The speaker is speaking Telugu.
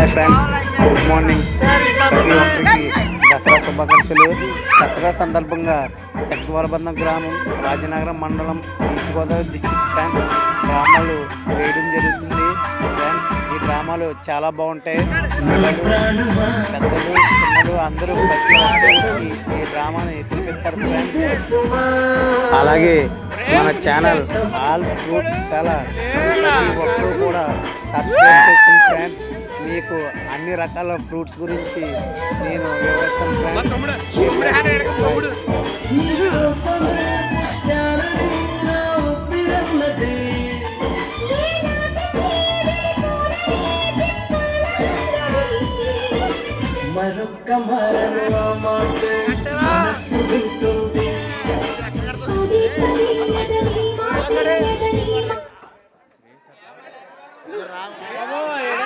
Hi friends, good morning. ప్రతి ఒక్కరికి దసరా శుభాకాంక్షలు. దసరా సందర్భంగా చక్రవరబంధం గ్రామం, రాజనగరం మండలం, ఈస్ట్ గోదావరి డిస్టిక్ ఫ్రెండ్స్ డ్రామాలు వేయడం జరుగుతుంది. ఫ్రెండ్స్ ఈ డ్రామాలు చాలా బాగుంటాయి. పిల్లలు, పెద్దలు, చిన్నలు అందరూ ప్రతి ఒక్కరు ఈ డ్రామాని తినిపిస్తారు ఫ్రెండ్స్. అలాగే మన ఛానల్ ఆల్ ఫ్రూట్స్ చాలా ప్రతి ఒక్కరు కూడా సబ్స్క్రైబ్ చేసుకోండి ఫ్రెండ్స్. మీకు అన్ని రకాల ఫ్రూట్స్ గురించి నేను వివరిస్తాను ఫ్రెండ్స్. మరొక్క మరో మాట